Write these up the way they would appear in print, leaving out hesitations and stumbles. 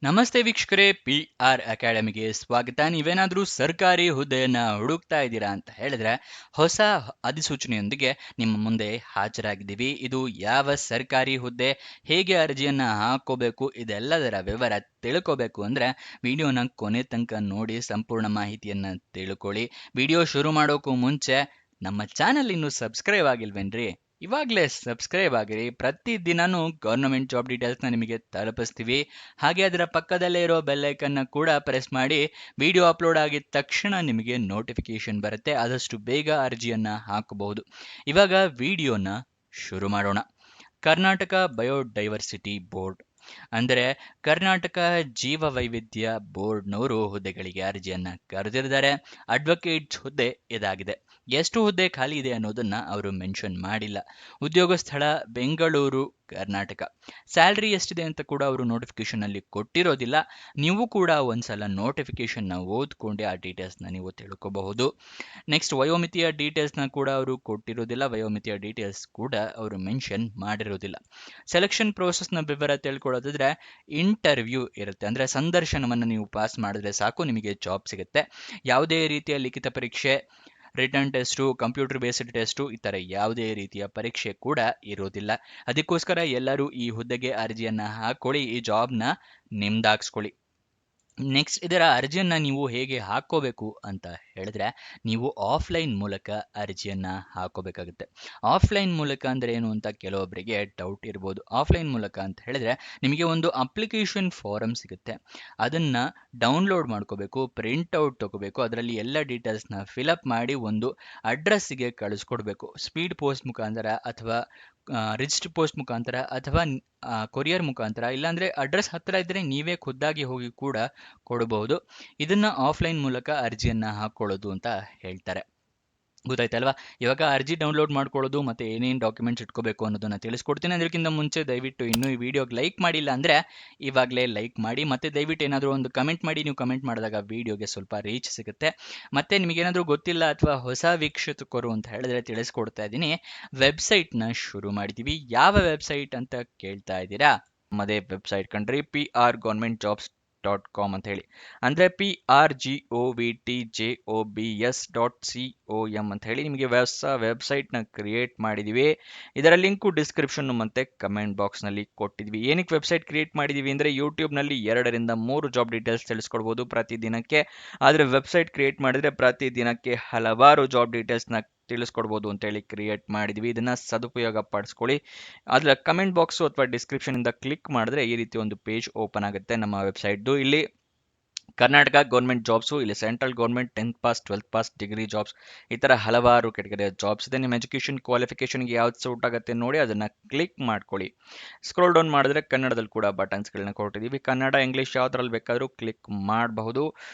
ನಮಸ್ತೆ ವೀಕ್ಷಕರೇ, P R ಅಕಾಡೆಮಿಗೆ ಸ್ವಾಗತ. ನೀವೇನಾದರೂ ಸರ್ಕಾರಿ ಹುದ್ದೆಯನ್ನ ಹುಡುಕ್ತಾ ಇದ್ದೀರಾ ಅಂತ ಹೇಳಿದ್ರೆ ಹೊಸ ಅಧಿಸೂಚನೆಯೊಂದಿಗೆ ನಿಮ್ಮ ಮುಂದೆ ಹಾಜರಾಗಿದ್ದೀವಿ. ಇದು ಯಾವ ಸರ್ಕಾರಿ ಹುದ್ದೆ, ಹೇಗೆ ಅರ್ಜಿಯನ್ನ ಹಾಕೋಬೇಕು, ಇದೆಲ್ಲದರ ವಿವರ ತಿಳ್ಕೋಬೇಕು ಅಂದ್ರೆ ವಿಡಿಯೋನ ಕೊನೆ ತನಕ ನೋಡಿ ಸಂಪೂರ್ಣ ಮಾಹಿತಿಯನ್ನ ತಿಳ್ಕೊಳ್ಳಿ. ವಿಡಿಯೋ ಶುರು ಮಾಡೋಕ್ಕೂ ಮುಂಚೆ ನಮ್ಮ ಚಾನಲ್ ಇನ್ನೂ ಸಬ್ಸ್ಕ್ರೈಬ್ ಆಗಿಲ್ವೇನ್ರಿ? ಇವಾಗಲೇ ಸಬ್ಸ್ಕ್ರೈಬ್ ಆಗಿರಿ. ಪ್ರತಿದಿನನೂ ಗೌರ್ಮೆಂಟ್ ಜಾಬ್ ಡೀಟೇಲ್ಸ್ನ ನಿಮಗೆ ತಲುಪಿಸ್ತೀವಿ. ಹಾಗೆ ಅದರ ಪಕ್ಕದಲ್ಲೇ ಇರೋ ಬೆಲ್ ಐಕನ್ನ ಕೂಡ ಪ್ರೆಸ್ ಮಾಡಿ. ವಿಡಿಯೋ ಅಪ್ಲೋಡ್ ಆಗಿದ ತಕ್ಷಣ ನಿಮಗೆ ನೋಟಿಫಿಕೇಶನ್ ಬರುತ್ತೆ. ಆದಷ್ಟು ಬೇಗ ಅರ್ಜಿಯನ್ನ ಹಾಕಬಹುದು. ಇವಾಗ ವಿಡಿಯೋನ ಶುರು ಮಾಡೋಣ. ಕರ್ನಾಟಕ ಬಯೋಡೈವರ್ಸಿಟಿ ಬೋರ್ಡ್ ಅಂದರೆ ಕರ್ನಾಟಕ ಜೀವ ವೈವಿಧ್ಯ ಬೋರ್ಡ್ನವರು ಹುದ್ದೆಗಳಿಗೆ ಅರ್ಜಿಯನ್ನ ಕರೆದಿದ್ದಾರೆ. ಅಡ್ವೊಕೇಟ್ ಹುದ್ದೆ ಇದಾಗಿದೆ. ಎಷ್ಟು ಹುದ್ದೆ ಖಾಲಿ ಇದೆ ಅನ್ನೋದನ್ನ ಅವರು ಮೆನ್ಷನ್ ಮಾಡಿಲ್ಲ. ಉದ್ಯೋಗ ಸ್ಥಳ ಬೆಂಗಳೂರು, ಕರ್ನಾಟಕ. ಸ್ಯಾಲ್ರಿ ಎಷ್ಟಿದೆ ಅಂತ ಕೂಡ ಅವರು ನೋಟಿಫಿಕೇಶನ್ ಅಲ್ಲಿ ಕೊಟ್ಟಿರೋದಿಲ್ಲ. ನೀವು ಕೂಡ ಒಂದ್ಸಲ ನೋಟಿಫಿಕೇಶನ್ ನ ಓದ್ಕೊಂಡೆ ಆ ಡೀಟೇಲ್ಸ್ ನ ನೀವು ತಿಳ್ಕೋಬಹುದು. ನೆಕ್ಸ್ಟ್, ವಯೋಮಿತಿಯ ಡೀಟೇಲ್ಸ್ ನ ಕೂಡ ಅವರು ಕೊಟ್ಟಿರೋದಿಲ್ಲ. ವಯೋಮಿತಿಯ ಡೀಟೇಲ್ಸ್ ಕೂಡ ಅವರು ಮೆನ್ಷನ್ ಮಾಡಿರೋದಿಲ್ಲ. ಸೆಲೆಕ್ಷನ್ ಪ್ರೋಸೆಸ್ ನ ವಿವರ ತಿಳ್ಕೊಳ್ಳೋದಾದ್ರೆ ಇಂಟರ್ವ್ಯೂ ಇರುತ್ತೆ. ಅಂದ್ರೆ ಸಂದರ್ಶನವನ್ನು ನೀವು ಪಾಸ್ ಮಾಡಿದ್ರೆ ಸಾಕು, ನಿಮಗೆ ಜಾಬ್ ಸಿಗುತ್ತೆ. ಯಾವುದೇ ರೀತಿಯ ಲಿಖಿತ ಪರೀಕ್ಷೆ, return test, computer based test ಈ ಥರ ಯಾವುದೇ ರೀತಿಯ ಪರೀಕ್ಷೆ ಕೂಡ ಇರೋದಿಲ್ಲ. ಅದಕ್ಕೋಸ್ಕರ ಎಲ್ಲರೂ ಈ ಹುದ್ದೆಗೆ ಅರ್ಜಿಯನ್ನ ಹಾಕೊಳ್ಳಿ, ಈ ಜಾಬ್ನ ನಿಮ್ದಾಗಿಸ್ಕೊಳ್ಳಿ. ನೆಕ್ಸ್ಟ್, ಇದರ ಅರ್ಜಿಯನ್ನ ನೀವು ಹೇಗೆ ಹಾಕೋಬೇಕು ಅಂತ ಹೇಳಿದ್ರೆ ನೀವು ಆಫ್ಲೈನ್ ಮೂಲಕ ಅರ್ಜಿಯನ್ನ ಹಾಕೋಬೇಕಾಗುತ್ತೆ. ಆಫ್ಲೈನ್ ಮೂಲಕ ಅಂದ್ರೆ ಏನು ಅಂತ ಕೆಲವೊಬ್ಬರಿಗೆ ಡೌಟ್ ಇರ್ಬೋದು. ಆಫ್ಲೈನ್ ಮೂಲಕ ಅಂತ ಹೇಳಿದ್ರೆ ನಿಮಗೆ ಒಂದು ಅಪ್ಲಿಕೇಶನ್ ಫಾರಮ್ ಸಿಗುತ್ತೆ. ಅದನ್ನ ಡೌನ್ಲೋಡ್ ಮಾಡ್ಕೋಬೇಕು, ಪ್ರಿಂಟ್ ಔಟ್ ತಗೋಬೇಕು. ಅದರಲ್ಲಿ ಎಲ್ಲ ಡೀಟೇಲ್ಸ್ನ ಫಿಲಪ್ ಮಾಡಿ ಒಂದು ಅಡ್ರೆಸ್ಸಿಗೆ ಕಳಿಸ್ಕೊಡ್ಬೇಕು. ಸ್ಪೀಡ್ ಪೋಸ್ಟ್ ಮುಖಾಂತರ ಅಥವಾ ರಿಜಿಸ್ಟರ್ ಪೋಸ್ಟ್ ಮುಖಾಂತರ ಅಥವಾ ಕೊರಿಯರ್ ಮುಖಾಂತರ, ಇಲ್ಲಾಂದ್ರೆ ಅಡ್ರೆಸ್ ಹತ್ರ ಇದ್ರೆ ನೀವೇ ಖುದ್ದಾಗಿ ಹೋಗಿ ಕೂಡ ಕೊಡಬಹುದು. ಇದನ್ನ ಆಫ್ಲೈನ್ ಮೂಲಕ ಅರ್ಜಿಯನ್ನ ಹಾಕೊಳ್ಳೋದು ಅಂತ ಹೇಳ್ತಾರೆ. ಗೊತ್ತಾಯ್ತಲ್ವಾ? ಇವಾಗ ಅರ್ಜಿ ಡೌನ್ಲೋಡ್ ಮಾಡ್ಕೊಳ್ಳೋದು ಮತ್ತೆ ಏನೇನು ಡಾಕ್ಯುಮೆಂಟ್ಸ್ ಇಟ್ಕೋಬೇಕು ಅನ್ನೋದನ್ನ ತಿಳಿಸ್ಕೊಡ್ತೀನಿ. ಅದಕ್ಕಿಂತ ಮುಂಚೆ ದಯವಿಟ್ಟು ಇನ್ನೂ ಈ ವಿಡಿಯೋಗೆ ಲೈಕ್ ಮಾಡಿಲ್ಲ ಅಂದ್ರೆ ಇವಾಗಲೇ ಲೈಕ್ ಮಾಡಿ. ಮತ್ತೆ ದಯವಿಟ್ಟು ಏನಾದರೂ ಒಂದು ಕಮೆಂಟ್ ಮಾಡಿ. ನೀವು ಕಮೆಂಟ್ ಮಾಡಿದಾಗ ವಿಡಿಯೋಗೆ ಸ್ವಲ್ಪ ರೀಚ್ ಸಿಗುತ್ತೆ. ಮತ್ತೆ ನಿಮಗೇನಾದರೂ ಗೊತ್ತಿಲ್ಲ ಅಥವಾ ಹೊಸ ವೀಕ್ಷಕರು ಅಂತ ಹೇಳಿದ್ರೆ ತಿಳಿಸ್ಕೊಡ್ತಾ ಇದ್ದೀನಿ. ವೆಬ್ಸೈಟ್ನ ಶುರು ಮಾಡಿದ್ದೀವಿ. ಯಾವ ವೆಬ್ಸೈಟ್ ಅಂತ ಕೇಳ್ತಾ ಇದ್ದೀರಾ? ನಮ್ಮದೇ ವೆಬ್ಸೈಟ್ ಕಂಡ್ರಿ, prgovernmentjobs.com ಅಂತ ಹೇಳಿ. ಅಂದರೆ prgovtjobs.com ಅಂತ ಹೇಳಿ ನಿಮಗೆ ಹೊಸ ವೆಬ್ಸೈಟ್ನ ಕ್ರಿಯೇಟ್ ಮಾಡಿದ್ದೀವಿ. ಇದರ ಲಿಂಕು ಡಿಸ್ಕ್ರಿಪ್ಷನ್ ಮತ್ತೆ ಕಮೆಂಟ್ ಬಾಕ್ಸ್ನಲ್ಲಿ ಕೊಟ್ಟಿದ್ವಿ. ಏನಕ್ಕೆ ವೆಬ್ಸೈಟ್ ಕ್ರಿಯೇಟ್ ಮಾಡಿದ್ದೀವಿ ಅಂದರೆ ಯೂಟ್ಯೂಬ್ನಲ್ಲಿ 2 ರಿಂದ 3 ಜಾಬ್ ಡೀಟೇಲ್ಸ್ ತಿಳಿಸ್ಕೊಡ್ಬೋದು ಪ್ರತಿದಿನಕ್ಕೆ. ಆದರೆ ವೆಬ್ಸೈಟ್ ಕ್ರಿಯೇಟ್ ಮಾಡಿದರೆ ಪ್ರತಿದಿನಕ್ಕೆ ಹಲವಾರು ಜಾಬ್ ಡೀಟೇಲ್ಸ್ನ ತಿಳಿಸ್ಕೊಡ್ಬೋದು ಅಂತೇಳಿ ಕ್ರಿಯೇಟ್ ಮಾಡಿದ್ವಿ. ಇದನ್ನ ಸದುಪಯೋಗ ಪಡಿಸ್ಕೊಳ್ಳಿ. ಅದರ ಕಮೆಂಟ್ ಬಾಕ್ಸು ಅಥವಾ ಡಿಸ್ಕ್ರಿಪ್ಷನ್ ಇಂದ ಕ್ಲಿಕ್ ಮಾಡಿದ್ರೆ ಈ ರೀತಿ ಒಂದು ಪೇಜ್ ಓಪನ್ ಆಗುತ್ತೆ ನಮ್ಮ ವೆಬ್ಸೈಟ್ದು. ಇಲ್ಲಿ ಕರ್ನಾಟಕ ಗೌರ್ಮೆಂಟ್ ಜಾಬ್ಸು, ಇಲ್ಲಿ central government 10th pass 12th pass degree jobs, ಈ ಥರ ಹಲವಾರು ಕೆಟಗರಿಯ ಜಾಬ್ಸ್ ಇದೆ. ನಿಮ್ಮ ಎಜುಕೇಷನ್ ಕ್ವಾಲಿಫಿಕೇಷನ್ಗೆ ಯಾವ್ದು ಸೂಟ್ ಆಗುತ್ತೆ ನೋಡಿ ಅದನ್ನು ಕ್ಲಿಕ್ ಮಾಡ್ಕೊಳ್ಳಿ. ಸ್ಕ್ರೋಲ್ ಡೌನ್ ಮಾಡಿದ್ರೆ ಕನ್ನಡದಲ್ಲಿ ಕೂಡ ಬಟನ್ಸ್ಗಳನ್ನ ಕೊಟ್ಟಿದ್ದೀವಿ. ಕನ್ನಡ, ಇಂಗ್ಲೀಷ್ ಯಾವ್ದ್ರಲ್ಲಿ ಬೇಕಾದರೂ ಕ್ಲಿಕ್ ಮಾಡಬಹುದು.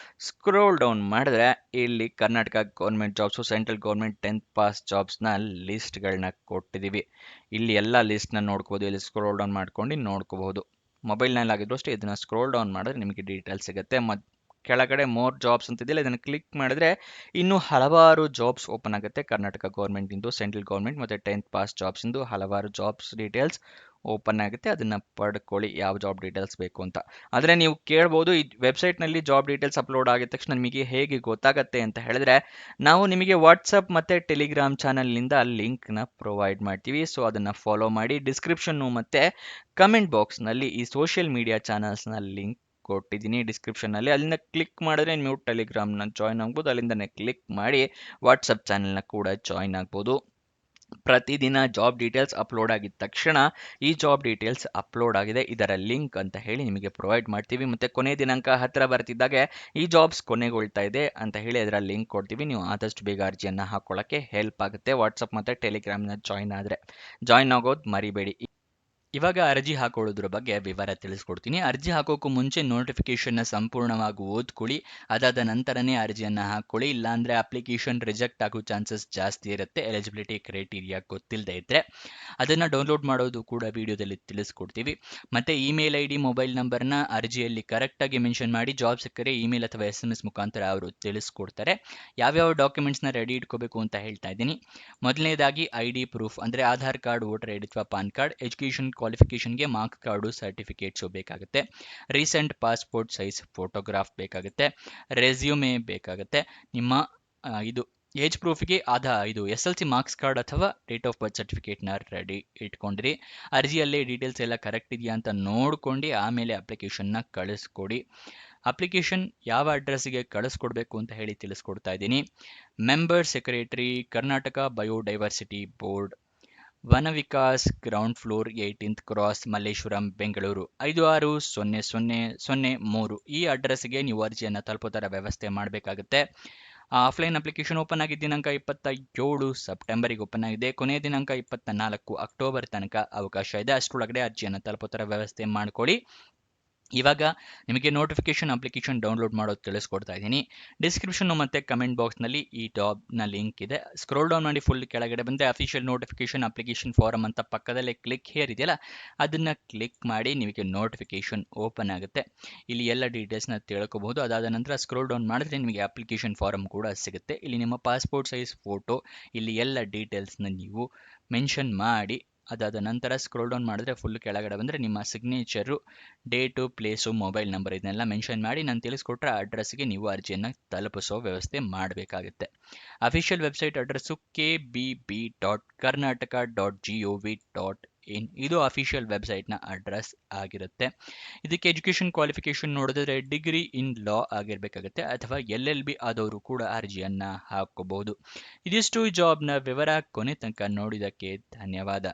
ಸ್ಕ್ರೋಲ್ ಡೌನ್ ಮಾಡಿದ್ರೆ ಇಲ್ಲಿ Karnataka government jobs, central government 10th pass ಜಾಬ್ಸ್ನ ಲಿಸ್ಟ್ಗಳನ್ನ ಕೊಟ್ಟಿದ್ದೀವಿ. ಇಲ್ಲಿ ಎಲ್ಲ ಲಿಸ್ಟ್ನ ನೋಡ್ಕೋಬೋದು. ಇಲ್ಲಿ ಸ್ಕ್ರೋಲ್ ಡೌನ್ ಮಾಡ್ಕೊಂಡು ನೋಡ್ಕೋಬಹುದು. ಮೊಬೈಲ್ನಲ್ಲಿ ಆಗಿದ್ರು ಅಷ್ಟೇ ಇದನ್ನ ಸ್ಕ್ರೋಲ್ ಡೌನ್ ಮಾಡಿದ್ರೆ ನಿಮಗೆ ಡೀಟೇಲ್ಸ್ ಸಿಗುತ್ತೆ. ಕೆಳಗಡೆ ಮೋರ್ ಜಾಬ್ಸ್ ಅಂತಿದೆಯಲ್ಲ, ಇದನ್ನು ಕ್ಲಿಕ್ ಮಾಡಿದ್ರೆ ಇನ್ನೂ ಹಲವಾರು ಜಾಬ್ಸ್ ಓಪನ್ ಆಗುತ್ತೆ. ಕರ್ನಾಟಕ ಗೌರ್ಮೆಂಟ್ ಇಂದು, ಸೆಂಟ್ರಲ್ ಗೌರ್ಮೆಂಟ್ ಮತ್ತು 10th ಪಾಸ್ ಜಾಬ್ಸ್ ಇಂದು ಹಲವಾರು ಜಾಬ್ಸ್ ಡೀಟೇಲ್ಸ್ ಓಪನ್ ಆಗುತ್ತೆ. ಅದನ್ನ ಪಡ್ಕೊಳ್ಳಿ ಯಾವ ಜಾಬ್ ಡೀಟೇಲ್ಸ್ ಬೇಕು ಅಂತ. ಆದರೆ ನೀವು ಕೇಳ್ಬೋದು, ಈ ವೆಬ್ಸೈಟ್ನಲ್ಲಿ ಜಾಬ್ ಡೀಟೇಲ್ಸ್ ಅಪ್ಲೋಡ್ ಆಗಿದ ತಕ್ಷಣ ನಿಮಗೆ ಹೇಗೆ ಗೊತ್ತಾಗುತ್ತೆ ಅಂತ ಹೇಳಿದ್ರೆ ನಾವು ನಿಮಗೆ ವಾಟ್ಸಪ್ ಮತ್ತು ಟೆಲಿಗ್ರಾಮ್ ಚಾನಲ್ನಿಂದ ಲಿಂಕ್ನ ಪ್ರೊವೈಡ್ ಮಾಡ್ತೀವಿ. ಸೊ ಅದನ್ನು ಫಾಲೋ ಮಾಡಿ. ಡಿಸ್ಕ್ರಿಪ್ಷನ್ನು ಮತ್ತು ಕಮೆಂಟ್ ಬಾಕ್ಸ್ನಲ್ಲಿ ಈ ಸೋಷಿಯಲ್ ಮೀಡಿಯಾ ಚಾನಲ್ಸ್ನ ಲಿಂಕ್ ಕೊಟ್ಟಿದ್ದೀನಿ ಡಿಸ್ಕ್ರಿಪ್ಷನ್ನಲ್ಲಿ. ಅಲ್ಲಿಂದ ಕ್ಲಿಕ್ ಮಾಡಿದ್ರೆ ನೀವು ಟೆಲಿಗ್ರಾಮ್ನ ಜಾಯ್ನ್ ಆಗ್ಬೋದು. ಅಲ್ಲಿಂದನೇ ಕ್ಲಿಕ್ ಮಾಡಿ ವಾಟ್ಸಪ್ ಚಾನಲ್ನ ಕೂಡ ಜಾಯ್ನ್ ಆಗ್ಬೋದು. ಪ್ರತಿದಿನ ಜಾಬ್ ಡೀಟೇಲ್ಸ್ ಅಪ್ಲೋಡ್ ಆಗಿದ ತಕ್ಷಣ ಈ ಜಾಬ್ ಡೀಟೇಲ್ಸ್ ಅಪ್ಲೋಡ್ ಆಗಿದೆ, ಇದರ ಲಿಂಕ್ ಅಂತ ಹೇಳಿ ನಿಮಗೆ ಪ್ರೊವೈಡ್ ಮಾಡ್ತೀವಿ. ಮತ್ತು ಕೊನೆ ದಿನಾಂಕ ಹತ್ತಿರ ಬರ್ತಿದ್ದಾಗೆ ಈ ಜಾಬ್ಸ್ ಕೊನೆಗೊಳ್ತಾ ಇದೆ ಅಂತ ಹೇಳಿ ಅದರ ಲಿಂಕ್ ಕೊಡ್ತೀವಿ. ನೀವು ಆದಷ್ಟು ಬೇಗ ಅರ್ಜಿಯನ್ನು ಹಾಕೊಳ್ಳೋಕ್ಕೆ ಹೆಲ್ಪ್ ಆಗುತ್ತೆ. ವಾಟ್ಸಪ್ ಮತ್ತು ಟೆಲಿಗ್ರಾಮ್ನ ಜಾಯ್ನ್ ಆಗೋದು ಮರಿಬೇಡಿ. ಇವಾಗ ಅರ್ಜಿ ಹಾಕೊಳ್ಳೋದ್ರ ಬಗ್ಗೆ ವಿವರ ತಿಳಿಸ್ಕೊಡ್ತೀನಿ. ಅರ್ಜಿ ಹಾಕೋಕ್ಕೂ ಮುಂಚೆ ನೋಟಿಫಿಕೇಶನ್ನ ಸಂಪೂರ್ಣವಾಗಿ ಓದ್ಕೊಳ್ಳಿ. ಅದಾದ ನಂತರನೇ ಅರ್ಜಿಯನ್ನು ಹಾಕ್ಕೊಳ್ಳಿ. ಇಲ್ಲಾಂದರೆ ಅಪ್ಲಿಕೇಶನ್ ರಿಜೆಕ್ಟ್ ಆಗೋ ಚಾನ್ಸಸ್ ಜಾಸ್ತಿ ಇರುತ್ತೆ, ಎಲಿಜಿಬಿಲಿಟಿ ಕ್ರೈಟೀರಿಯಾ ಗೊತ್ತಿಲ್ಲದೆ ಇದ್ದರೆ. ಅದನ್ನು ಡೌನ್ಲೋಡ್ ಮಾಡೋದು ಕೂಡ ವಿಡಿಯೋದಲ್ಲಿ ತಿಳಿಸ್ಕೊಡ್ತೀವಿ. ಮತ್ತು ಇಮೇಲ್ ID, ಮೊಬೈಲ್ ನಂಬರ್ನ ಅರ್ಜಿಯಲ್ಲಿ ಕರೆಕ್ಟಾಗಿ ಮೆನ್ಷನ್ ಮಾಡಿ. ಜಾಬ್ ಸಿಕ್ಕರೆ ಇಮೇಲ್ ಅಥವಾ SMS ಮುಖಾಂತರ ಅವರು ತಿಳಿಸ್ಕೊಡ್ತಾರೆ. ಯಾವ್ಯಾವ ಡಾಕ್ಯುಮೆಂಟ್ಸ್ನ ರೆಡಿ ಇಟ್ಕೋಬೇಕು ಅಂತ ಹೇಳ್ತಾ ಇದ್ದೀನಿ. ಮೊದಲನೇದಾಗಿ ID ಪ್ರೂಫ್, ಅಂದರೆ ಆಧಾರ್ ಕಾರ್ಡ್, ವೋಟರ್ ID ಅಥವಾ ಪಾನ್ ಕಾರ್ಡ್, ಎಜುಕೇಷನ್ ಕ್ವಾಲಿಫಿಕೇಷನ್ಗೆ ಮಾರ್ಕ್ಸ್ ಕಾರ್ಡು ಸರ್ಟಿಫಿಕೇಟ್ಸು ಬೇಕಾಗುತ್ತೆ. ರೀಸೆಂಟ್ ಪಾಸ್ಪೋರ್ಟ್ ಸೈಜ್ ಫೋಟೋಗ್ರಾಫ್ ಬೇಕಾಗುತ್ತೆ. ರೆಸ್ಯೂಮೆ ಬೇಕಾಗುತ್ತೆ. ನಿಮ್ಮ ಇದು ಏಜ್ ಪ್ರೂಫ್ಗೆ ಇದು SLC ಮಾರ್ಕ್ಸ್ ಕಾರ್ಡ್ ಅಥವಾ ಡೇಟ್ ಆಫ್ ಬರ್ತ್ ಸರ್ಟಿಫಿಕೇಟ್ನ ರೆಡಿ ಇಟ್ಕೊಂಡಿರಿ. ಅರ್ಜಿಯಲ್ಲಿ ಡೀಟೇಲ್ಸ್ ಎಲ್ಲ ಕರೆಕ್ಟ್ ಇದೆಯಾ ಅಂತ ನೋಡ್ಕೊಂಡು ಆಮೇಲೆ ಅಪ್ಲಿಕೇಶನ್ನ ಕಳಿಸ್ಕೊಡಿ. ಅಪ್ಲಿಕೇಶನ್ ಯಾವ ಅಡ್ರೆಸ್ಗೆ ಕಳಿಸ್ಕೊಡ್ಬೇಕು ಅಂತ ಹೇಳಿ ತಿಳಿಸ್ಕೊಡ್ತಾ ಇದ್ದೀನಿ. Member secretary, Karnataka biodiversity board, Vana Vikas, ground floor, 18th cross, Malleshwaram, Bengaluru 560003. ಈ ಅಡ್ರೆಸ್ಗೆ ನೀವು ಅರ್ಜಿಯನ್ನು ತಲುಪೋ ಥರ ವ್ಯವಸ್ಥೆ ಮಾಡಬೇಕಾಗುತ್ತೆ. ಆಫ್ಲೈನ್ ಅಪ್ಲಿಕೇಶನ್ ಓಪನ್ ಆಗಿದ್ದ ದಿನಾಂಕ 27 ಸೆಪ್ಟೆಂಬರಿಗೆ ಓಪನ್ ಆಗಿದೆ. ಕೊನೆಯ ದಿನಾಂಕ 24 ಅಕ್ಟೋಬರ್ ತನಕ ಅವಕಾಶ ಇದೆ. ಅಷ್ಟರೊಳಗಡೆ ಅರ್ಜಿಯನ್ನು ತಲುಪೋ ಥರ ವ್ಯವಸ್ಥೆ ಮಾಡ್ಕೊಳ್ಳಿ. ಇವಾಗ ನಿಮಗೆ ನೋಟಿಫಿಕೇಶನ್ ಅಪ್ಲಿಕೇಶನ್ ಡೌನ್ಲೋಡ್ ಮಾಡೋದು ತಿಳಿಸ್ಕೊಡ್ತಾ ಇದ್ದೀನಿ. ಡಿಸ್ಕ್ರಿಪ್ಷನ್ ಮತ್ತು ಕಮೆಂಟ್ ಬಾಕ್ಸ್ನಲ್ಲಿ ಈ ಜಾಬ್ನ ಲಿಂಕ್ ಇದೆ. ಸ್ಕ್ರೋಲ್ ಡೌನ್ ಮಾಡಿ ಫುಲ್ ಕೆಳಗಡೆ ಬಂದರೆ ಅಫಿಷಿಯಲ್ ನೋಟಿಫಿಕೇಶನ್ ಅಪ್ಲಿಕೇಶನ್ ಫಾರಮ್ ಅಂತ ಪಕ್ಕದಲ್ಲೇ ಕ್ಲಿಕ್ ಹೇರ್ ಇದೆಯಲ್ಲ, ಅದನ್ನು ಕ್ಲಿಕ್ ಮಾಡಿ ನಿಮಗೆ ನೋಟಿಫಿಕೇಶನ್ ಓಪನ್ ಆಗುತ್ತೆ. ಇಲ್ಲಿ ಎಲ್ಲ ಡೀಟೇಲ್ಸ್ನ ತಿಳ್ಕೊಬಹುದು. ಅದಾದ ನಂತರ ಸ್ಕ್ರೋಲ್ ಡೌನ್ ಮಾಡಿದ್ರೆ ನಿಮಗೆ ಅಪ್ಲಿಕೇಶನ್ ಫಾರಮ್ ಕೂಡ ಸಿಗುತ್ತೆ. ಇಲ್ಲಿ ನಿಮ್ಮ ಪಾಸ್ಪೋರ್ಟ್ ಸೈಜ್ ಫೋಟೋ, ಇಲ್ಲಿ ಎಲ್ಲ ಡೀಟೇಲ್ಸ್ನ ನೀವು ಮೆನ್ಷನ್ ಮಾಡಿ ಅದಾದ ನಂತರ ಸ್ಕ್ರೋಲ್ ಡೌನ್ ಮಾಡಿದ್ರೆ ಫುಲ್ ಕೆಳಗಡೆ ಬಂದರೆ ನಿಮ್ಮ signature, date, place, mobile number ಇದನ್ನೆಲ್ಲ ಮೆನ್ಷನ್ ಮಾಡಿ ನಾನು ತಿಳಿಸ್ಕೊಟ್ರೆ ಅಡ್ರೆಸ್ಗೆ ನೀವು ಅರ್ಜಿಯನ್ನು ತಲುಪಿಸೋ ವ್ಯವಸ್ಥೆ ಮಾಡಬೇಕಾಗುತ್ತೆ. Official website address kbb.karnataka.gov.in. ಇದು ಅಫಿಷಿಯಲ್ ವೆಬ್ಸೈಟ್ನ ಅಡ್ರೆಸ್ ಆಗಿರುತ್ತೆ. ಇದಕ್ಕೆ ಎಜುಕೇಷನ್ ಕ್ವಾಲಿಫಿಕೇಷನ್ ನೋಡಿದ್ರೆ ಡಿಗ್ರಿ ಇನ್ ಲಾ ಆಗಿರಬೇಕಾಗುತ್ತೆ ಅಥವಾ LLB ಆದವರು ಕೂಡ ಅರ್ಜಿಯನ್ನು ಹಾಕೋಬಹುದು. ಇದಿಷ್ಟು ಜಾಬ್ನ ವಿವರ. ಕೊನೆ ತನಕ ನೋಡಿದ್ದಕ್ಕೆ ಧನ್ಯವಾದ.